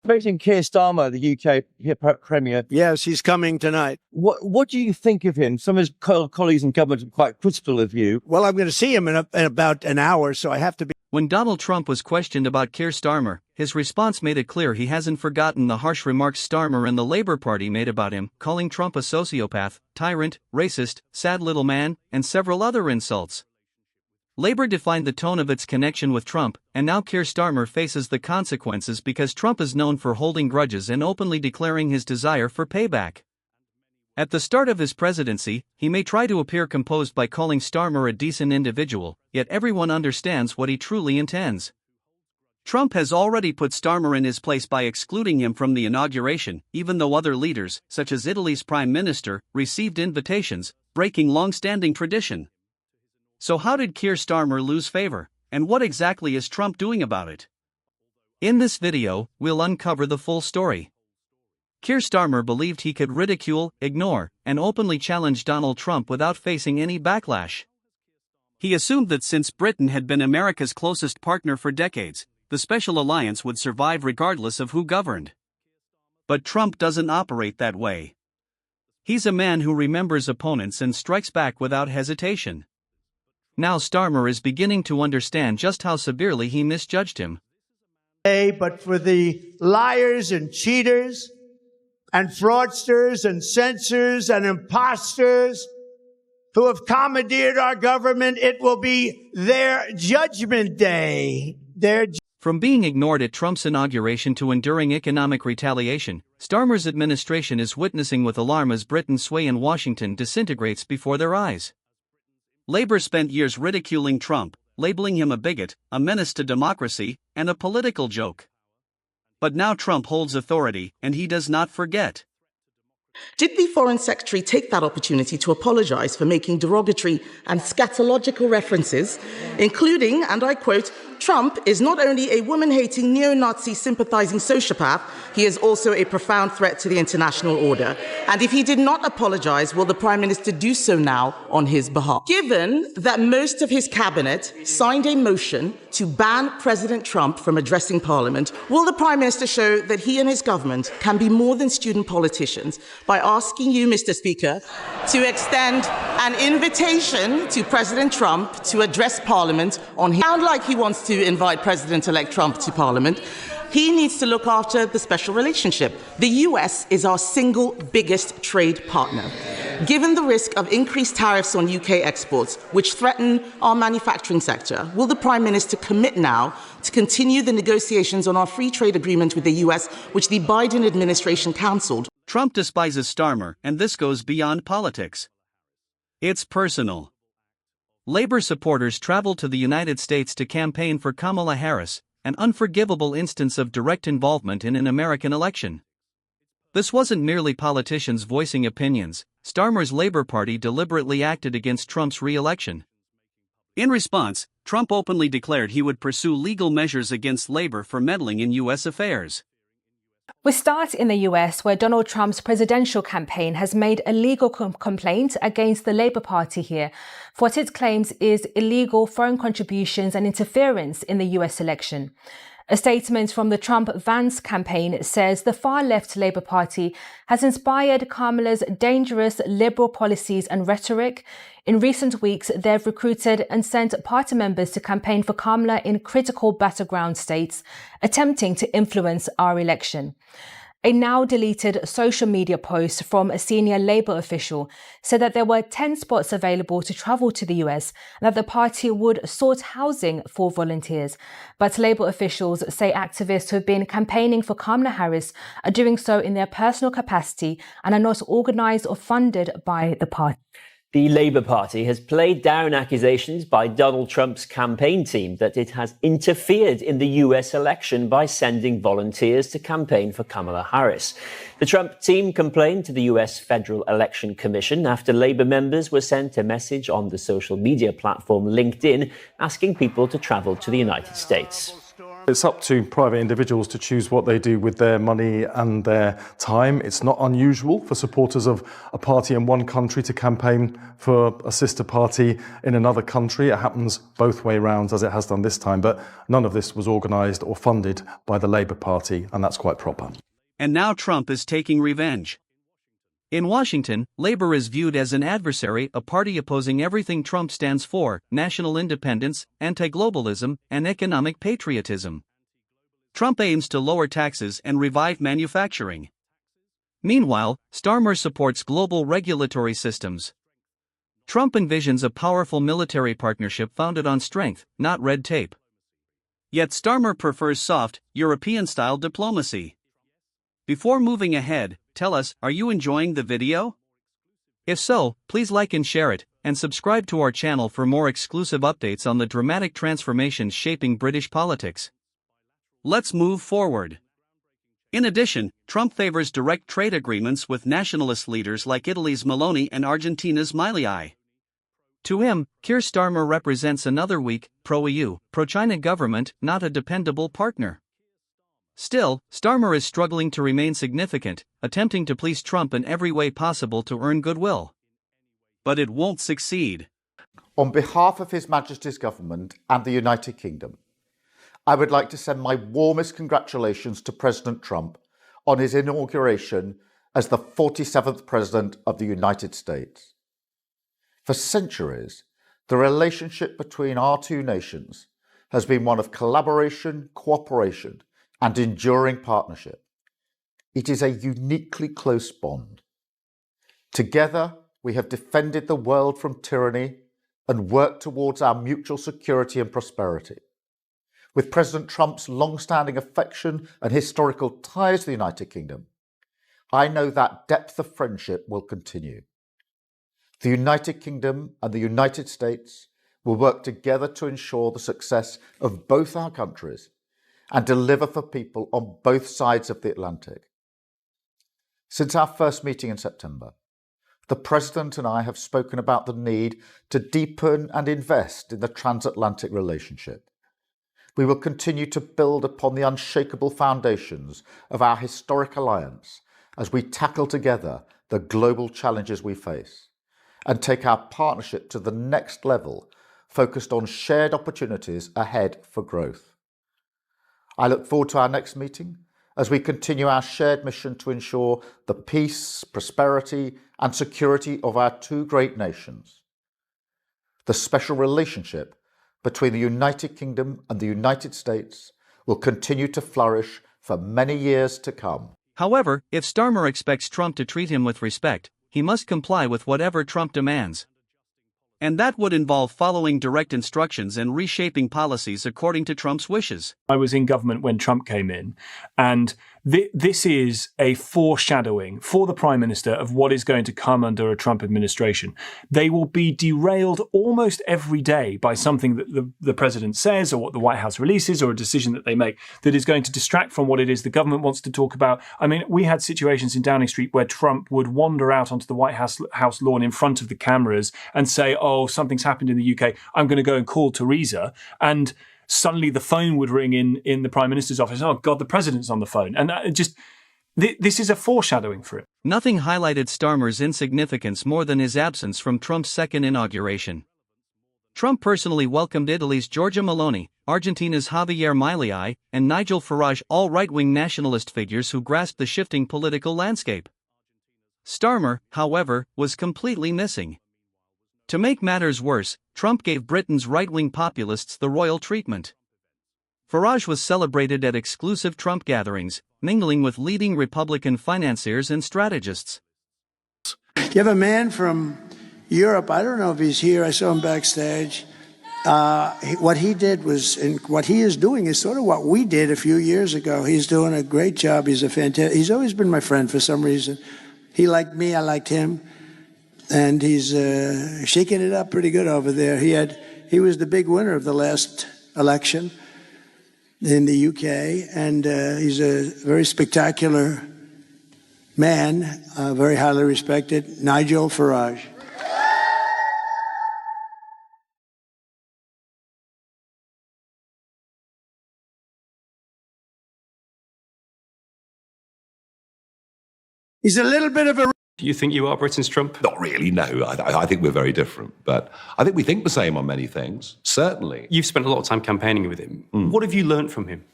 Voting Keir Starmer, the UK Premier. Yes, he's coming tonight. What do you think of him? Some of his colleagues in government are quite critical of you. Well, I'm going to see him in about an hour, so I have to be. When Donald Trump was questioned about Keir Starmer, his response made it clear he hasn't forgotten the harsh remarks Starmer and the Labour Party made about him, calling Trump a sociopath, tyrant, racist, sad little man, and several other insults. Labour defined the tone of its connection with Trump, and now Keir Starmer faces the consequences because Trump is known for holding grudges and openly declaring his desire for payback. At the start of his presidency, he may try to appear composed by calling Starmer a decent individual, yet everyone understands what he truly intends. Trump has already put Starmer in his place by excluding him from the inauguration, even though other leaders, such as Italy's Prime Minister, received invitations, breaking long-standing tradition. So how did Keir Starmer lose favor, and what exactly is Trump doing about it? In this video, we'll uncover the full story. Keir Starmer believed he could ridicule, ignore, and openly challenge Donald Trump without facing any backlash. He assumed that since Britain had been America's closest partner for decades, the special alliance would survive regardless of who governed. But Trump doesn't operate that way. He's a man who remembers opponents and strikes back without hesitation. Now Starmer is beginning to understand just how severely he misjudged him. But for the liars and cheaters and fraudsters and censors and imposters who have commandeered our government, it will be their judgment day. From being ignored at Trump's inauguration to enduring economic retaliation, Starmer's administration is witnessing with alarm as Britain's sway in Washington disintegrates before their eyes. Labour spent years ridiculing Trump, labeling him a bigot, a menace to democracy, and a political joke. But now Trump holds authority, and he does not forget. Did the Foreign Secretary take that opportunity to apologize for making derogatory and scatological references, including, and I quote, Trump is not only a woman-hating, neo-Nazi sympathizing sociopath, he is also a profound threat to the international order. And if he did not apologize, will the Prime Minister do so now on his behalf? Given that most of his cabinet signed a motion to ban President Trump from addressing Parliament, will the Prime Minister show that he and his government can be more than student politicians by asking you, Mr. Speaker, to extend an invitation to President Trump to address Parliament on his... Sound like he wants to invite President-elect Trump to Parliament. He needs to look after the special relationship. The US is our single biggest trade partner. Given the risk of increased tariffs on UK exports, which threaten our manufacturing sector, will the Prime Minister commit now to continue the negotiations on our free trade agreement with the US, which the Biden administration cancelled? Trump despises Starmer, and this goes beyond politics. It's personal. Labour supporters traveled to the United States to campaign for Kamala Harris, an unforgivable instance of direct involvement in an American election. This wasn't merely politicians voicing opinions. Starmer's Labour Party deliberately acted against Trump's re-election. In response, Trump openly declared he would pursue legal measures against Labour for meddling in U.S. affairs. We start in the US, where Donald Trump's presidential campaign has made a legal complaint against the Labour Party here for what it claims is illegal foreign contributions and interference in the US election. A statement from the Trump-Vance campaign says the far-left Labour Party has inspired Kamala's dangerous liberal policies and rhetoric. In recent weeks, they've recruited and sent party members to campaign for Kamala in critical battleground states, attempting to influence our election. A now-deleted social media post from a senior Labour official said that there were 10 spots available to travel to the US and that the party would sort housing for volunteers. But Labour officials say activists who have been campaigning for Kamala Harris are doing so in their personal capacity and are not organised or funded by the party. The Labour Party has played down accusations by Donald Trump's campaign team that it has interfered in the US election by sending volunteers to campaign for Kamala Harris. The Trump team complained to the US Federal Election Commission after Labour members were sent a message on the social media platform LinkedIn asking people to travel to the United States. It's up to private individuals to choose what they do with their money and their time. It's not unusual for supporters of a party in one country to campaign for a sister party in another country. It happens both way round, as it has done this time, but none of this was organised or funded by the Labour Party, and that's quite proper. And now Trump is taking revenge. In Washington, Labor is viewed as an adversary, a party opposing everything Trump stands for: national independence, anti-globalism, and economic patriotism. Trump aims to lower taxes and revive manufacturing. Meanwhile, Starmer supports global regulatory systems. Trump envisions a powerful military partnership founded on strength, not red tape. Yet Starmer prefers soft, European-style diplomacy. Before moving ahead, tell us, are you enjoying the video? If so, please like and share it, and subscribe to our channel for more exclusive updates on the dramatic transformations shaping British politics. Let's move forward. In addition, Trump favors direct trade agreements with nationalist leaders like Italy's Meloni and Argentina's Milei. To him, Keir Starmer represents another weak, pro-EU, pro-China government, not a dependable partner. Still, Starmer is struggling to remain significant, attempting to please Trump in every way possible to earn goodwill. But it won't succeed. On behalf of His Majesty's Government and the United Kingdom, I would like to send my warmest congratulations to President Trump on his inauguration as the 47th President of the United States. For centuries, the relationship between our two nations has been one of collaboration, cooperation, and enduring partnership. It is a uniquely close bond. Together, we have defended the world from tyranny and worked towards our mutual security and prosperity. With President Trump's long-standing affection and historical ties to the United Kingdom, I know that depth of friendship will continue. The United Kingdom and the United States will work together to ensure the success of both our countries and deliver for people on both sides of the Atlantic. Since our first meeting in September, the President and I have spoken about the need to deepen and invest in the transatlantic relationship. We will continue to build upon the unshakable foundations of our historic alliance as we tackle together the global challenges we face and take our partnership to the next level, focused on shared opportunities ahead for growth. I look forward to our next meeting as we continue our shared mission to ensure the peace, prosperity, and security of our two great nations. The special relationship between the United Kingdom and the United States will continue to flourish for many years to come. However, if Starmer expects Trump to treat him with respect, he must comply with whatever Trump demands. And that would involve following direct instructions and reshaping policies according to Trump's wishes. I was in government when Trump came in, and this is a foreshadowing for the Prime Minister of what is going to come under a Trump administration. They will be derailed almost every day by something that the President says or what the White House releases or a decision that they make that is going to distract from what it is the government wants to talk about. I mean, we had situations in Downing Street where Trump would wander out onto the White House lawn in front of the cameras and say, oh, something's happened in the UK, I'm going to go and call Theresa. And suddenly the phone would ring in the Prime Minister's office. Oh, God, the President's on the phone. And this is a foreshadowing for it. Nothing highlighted Starmer's insignificance more than his absence from Trump's second inauguration. Trump personally welcomed Italy's Giorgia Meloni, Argentina's Javier Milei, and Nigel Farage, all right-wing nationalist figures who grasped the shifting political landscape. Starmer, however, was completely missing. To make matters worse, Trump gave Britain's right-wing populists the royal treatment. Farage was celebrated at exclusive Trump gatherings, mingling with leading Republican financiers and strategists. You have a man from Europe, I don't know if he's here, I saw him backstage. What he did was, and what he is doing is sort of what we did a few years ago. He's doing a great job. He's always been my friend for some reason. He liked me, I liked him. And he's shaking it up pretty good over there. He was the big winner of the last election in the UK, and he's a very spectacular man, very highly respected, Nigel Farage. He's a little bit of a... Do you think you are Britain's Trump? Not really, no. I think we're very different. But I think we think the same on many things, certainly. You've spent a lot of time campaigning with him. What have you learned from him?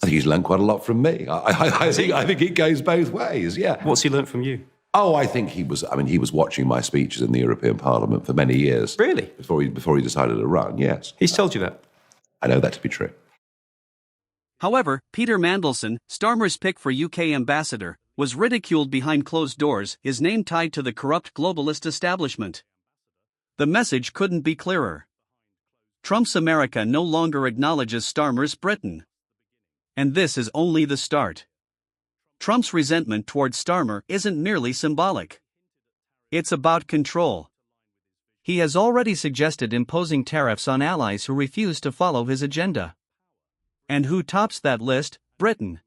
I think he's learned quite a lot from me. I think it goes both ways, yeah. What's he learned from you? Oh, I think he was watching my speeches in the European Parliament for many years. Really? Before he decided to run, yes. He's told you that? I know that to be true. However, Peter Mandelson, Starmer's pick for UK ambassador, was ridiculed behind closed doors, his name tied to the corrupt globalist establishment. The message couldn't be clearer. Trump's America no longer acknowledges Starmer's Britain. And this is only the start. Trump's resentment towards Starmer isn't merely symbolic. It's about control. He has already suggested imposing tariffs on allies who refuse to follow his agenda. And who tops that list? Britain.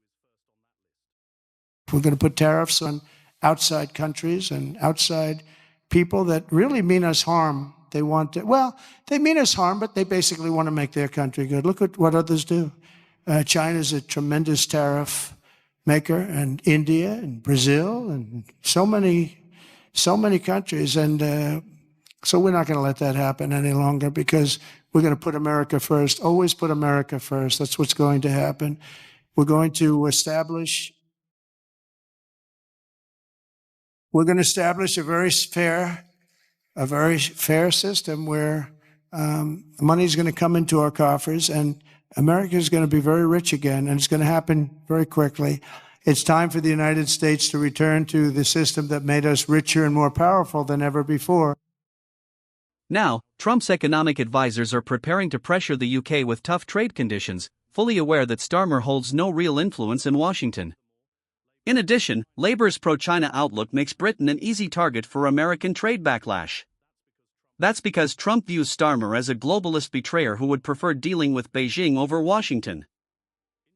We're going to put tariffs on outside countries and outside people that really mean us harm. They mean us harm, but they basically want to make their country good. Look at what others do. China's a tremendous tariff maker, and India and Brazil and so many countries. And so we're not going to let that happen any longer, because we're going to put America first, always put America first. That's what's going to happen. We're going to establish a very fair system where money is going to come into our coffers, and America is going to be very rich again, and it's going to happen very quickly. It's time for the United States to return to the system that made us richer and more powerful than ever before. Now, Trump's economic advisors are preparing to pressure the UK with tough trade conditions, fully aware that Starmer holds no real influence in Washington. In addition, Labour's pro-China outlook makes Britain an easy target for American trade backlash. That's because Trump views Starmer as a globalist betrayer who would prefer dealing with Beijing over Washington.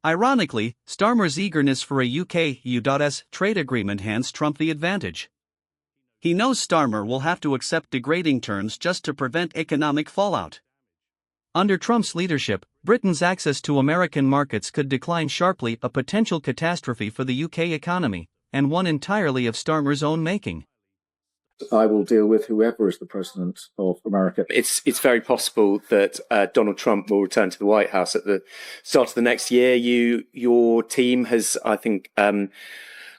Ironically, Starmer's eagerness for a UK-US trade agreement hands Trump the advantage. He knows Starmer will have to accept degrading terms just to prevent economic fallout. Under Trump's leadership, Britain's access to American markets could decline sharply, a potential catastrophe for the UK economy, and one entirely of Starmer's own making. I will deal with whoever is the president of America. It's very possible that Donald Trump will return to the White House at the start of the next year. Your team has, I think,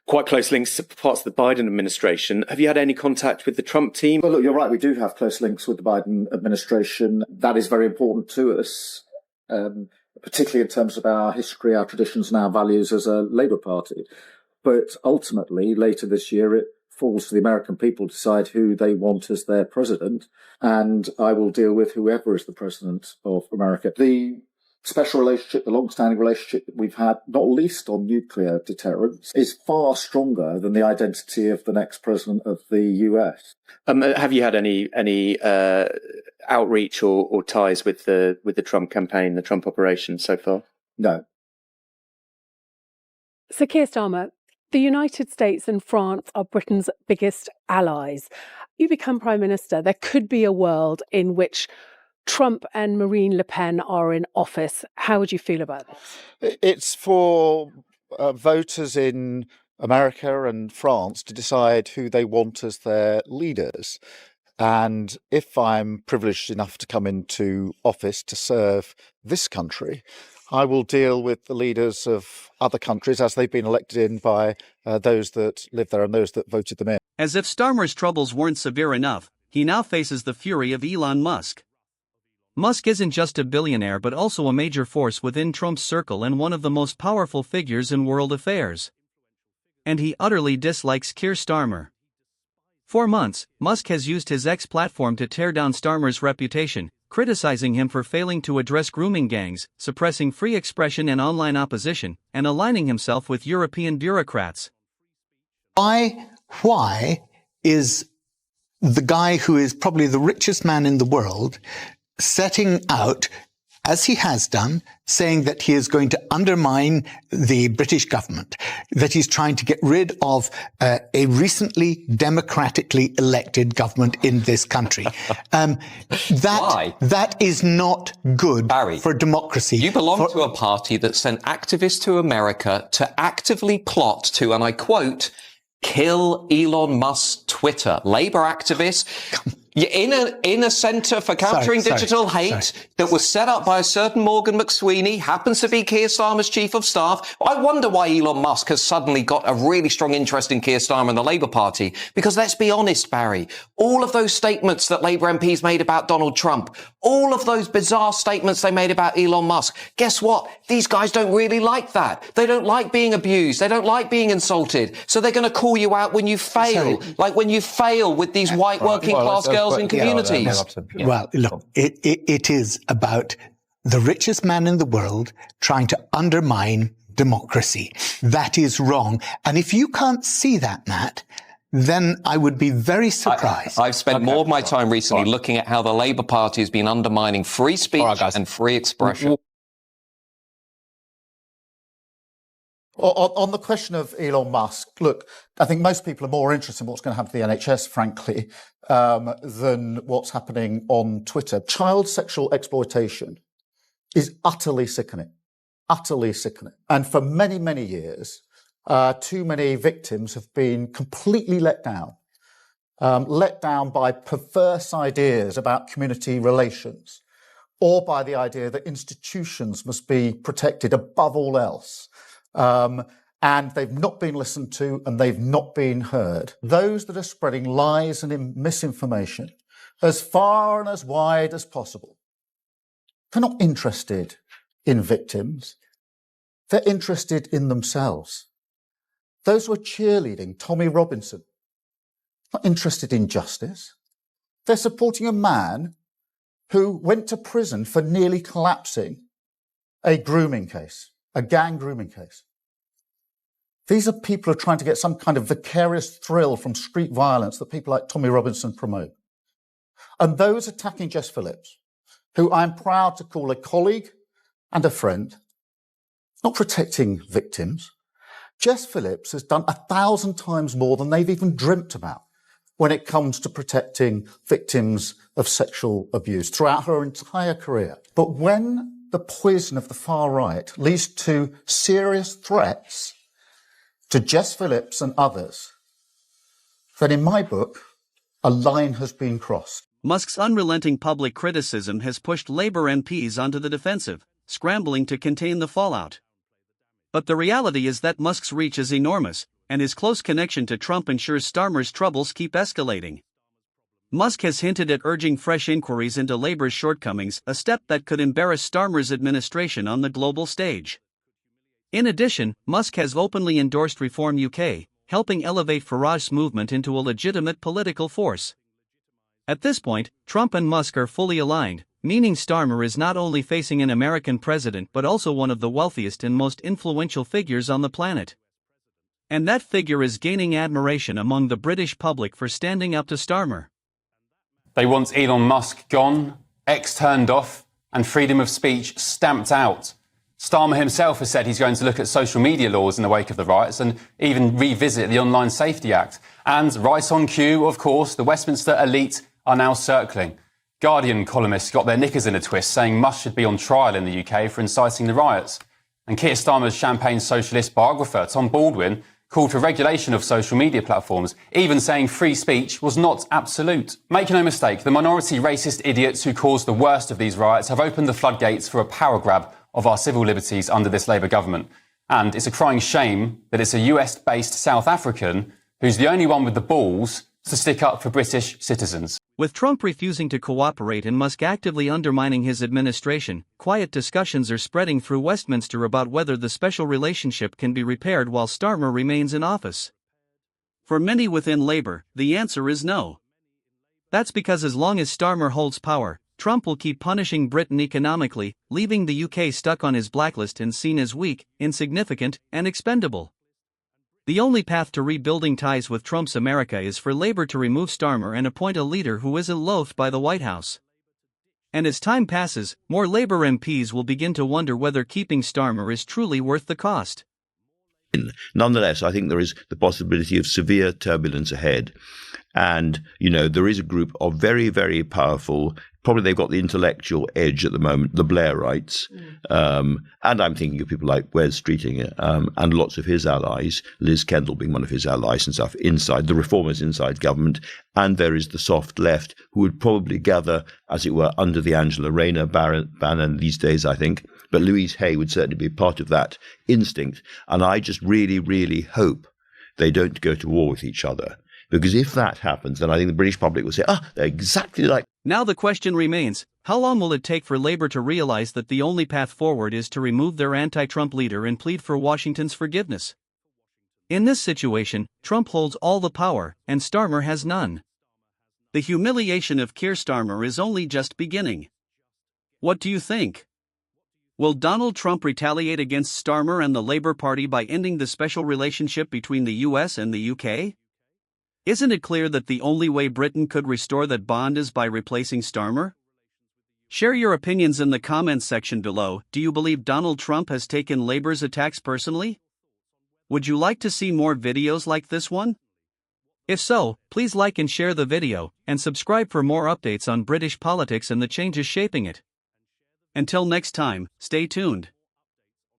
quite close links to parts of the Biden administration. Have you had any contact with the Trump team? Well, look, you're right. We do have close links with the Biden administration. That is very important to us, particularly in terms of our history, our traditions and our values as a Labour Party. But ultimately, later this year, it falls to the American people to decide who they want as their president. And I will deal with whoever is the president of America. The special relationship, the long-standing relationship that we've had, not least on nuclear deterrence, is far stronger than the identity of the next president of the US. Have you had any outreach or ties with the Trump campaign, the Trump operation so far? No. So Keir Starmer, the United States and France are Britain's biggest allies. You become Prime Minister, there could be a world in which Trump and Marine Le Pen are in office. How would you feel about this? It's for voters in America and France to decide who they want as their leaders. And if I'm privileged enough to come into office to serve this country, I will deal with the leaders of other countries as they've been elected in by those that live there and those that voted them in. As if Starmer's troubles weren't severe enough, he now faces the fury of Elon Musk. Musk isn't just a billionaire but also a major force within Trump's circle and one of the most powerful figures in world affairs. And he utterly dislikes Keir Starmer. For months, Musk has used his X platform to tear down Starmer's reputation, criticizing him for failing to address grooming gangs, suppressing free expression and online opposition, and aligning himself with European bureaucrats. Why is the guy who is probably the richest man in the world setting out, as he has done, saying that he is going to undermine the British government, that he's trying to get rid of a recently democratically elected government in this country? That is not good, Barry, for democracy. You belong to a party that sent activists to America to actively plot to, and I quote, kill Elon Musk's Twitter. Labour activists in a centre for countering digital hate that was set up by a certain Morgan McSweeney, happens to be Keir Starmer's chief of staff. I wonder why Elon Musk has suddenly got a really strong interest in Keir Starmer and the Labour Party. Because let's be honest, Barry, all of those statements that Labour MPs made about Donald Trump, all of those bizarre statements they made about Elon Musk, guess what? These guys don't really like that. They don't like being abused. They don't like being insulted. So they're going to call you out when you fail, like when you fail with these white working class girls in communities. Well, look, it is about the richest man in the world trying to undermine democracy. That is wrong. And if you can't see that, Matt, then I would be very surprised. I've spent more of my time recently looking at how the Labour Party has been undermining free speech and free expression. On the question of Elon Musk, look, I think most people are more interested in what's going to happen to the NHS, frankly, than what's happening on Twitter. Child sexual exploitation is utterly sickening, utterly sickening. And for many, many years, too many victims have been completely let down by perverse ideas about community relations, or by the idea that institutions must be protected above all else. And they've not been listened to and they've not been heard. Those that are spreading lies and misinformation as far and as wide as possible, they're not interested in victims. They're interested in themselves. Those who are cheerleading Tommy Robinson, not interested in justice. They're supporting a man who went to prison for nearly collapsing a grooming case, a gang grooming case. These are people who are trying to get some kind of vicarious thrill from street violence that people like Tommy Robinson promote. And those attacking Jess Phillips, who I'm proud to call a colleague and a friend, not protecting victims. Jess Phillips has done 1,000 times more than they've even dreamt about when it comes to protecting victims of sexual abuse throughout her entire career. But when the poison of the far right leads to serious threats to Jess Phillips and others, then in my book, a line has been crossed. Musk's unrelenting public criticism has pushed Labour MPs onto the defensive, scrambling to contain the fallout. But the reality is that Musk's reach is enormous, and his close connection to Trump ensures Starmer's troubles keep escalating. Musk has hinted at urging fresh inquiries into Labour's shortcomings, a step that could embarrass Starmer's administration on the global stage. In addition, Musk has openly endorsed Reform UK, helping elevate Farage's movement into a legitimate political force. At this point, Trump and Musk are fully aligned, meaning Starmer is not only facing an American president but also one of the wealthiest and most influential figures on the planet. And that figure is gaining admiration among the British public for standing up to Starmer. They want Elon Musk gone, X turned off, and freedom of speech stamped out. Starmer himself has said he's going to look at social media laws in the wake of the riots and even revisit the Online Safety Act. And right on cue, of course, the Westminster elite are now circling. Guardian columnists got their knickers in a twist, saying Musk should be on trial in the UK for inciting the riots. And Keir Starmer's champagne socialist biographer, Tom Baldwin, called for regulation of social media platforms, even saying free speech was not absolute. Make no mistake, the minority racist idiots who caused the worst of these riots have opened the floodgates for a power grab of our civil liberties under this Labour government. And it's a crying shame that it's a US-based South African who's the only one with the balls to stick up for British citizens. With Trump refusing to cooperate and Musk actively undermining his administration, quiet discussions are spreading through Westminster about whether the special relationship can be repaired while Starmer remains in office. For many within Labour, the answer is no. That's because as long as Starmer holds power, Trump will keep punishing Britain economically, leaving the UK stuck on his blacklist and seen as weak, insignificant, and expendable. The only path to rebuilding ties with Trump's America is for Labour to remove Starmer and appoint a leader who isn't loathed by the White House. And as time passes, more Labour MPs will begin to wonder whether keeping Starmer is truly worth the cost. Nonetheless, I think there is the possibility of severe turbulence ahead. And, you know, there is a group of very, very powerful, probably they've got the intellectual edge at the moment, the Blairites. And I'm thinking of people like Wes Streeting and lots of his allies, Liz Kendall being one of his allies and stuff, inside, the reformers inside government. And there is the soft left, who would probably gather, as it were, under the Angela Rayner banner these days, I think. But Louise Hay would certainly be part of that instinct. And I just really, really hope they don't go to war with each other. Because if that happens, then I think the British public will say, they're exactly like... Now the question remains, how long will it take for Labour to realise that the only path forward is to remove their anti-Trump leader and plead for Washington's forgiveness? In this situation, Trump holds all the power, and Starmer has none. The humiliation of Keir Starmer is only just beginning. What do you think? Will Donald Trump retaliate against Starmer and the Labour Party by ending the special relationship between the US and the UK? Isn't it clear that the only way Britain could restore that bond is by replacing Starmer? Share your opinions in the comments section below. Do you believe Donald Trump has taken Labour's attacks personally? Would you like to see more videos like this one? If so, please like and share the video, and subscribe for more updates on British politics and the changes shaping it. Until next time, stay tuned.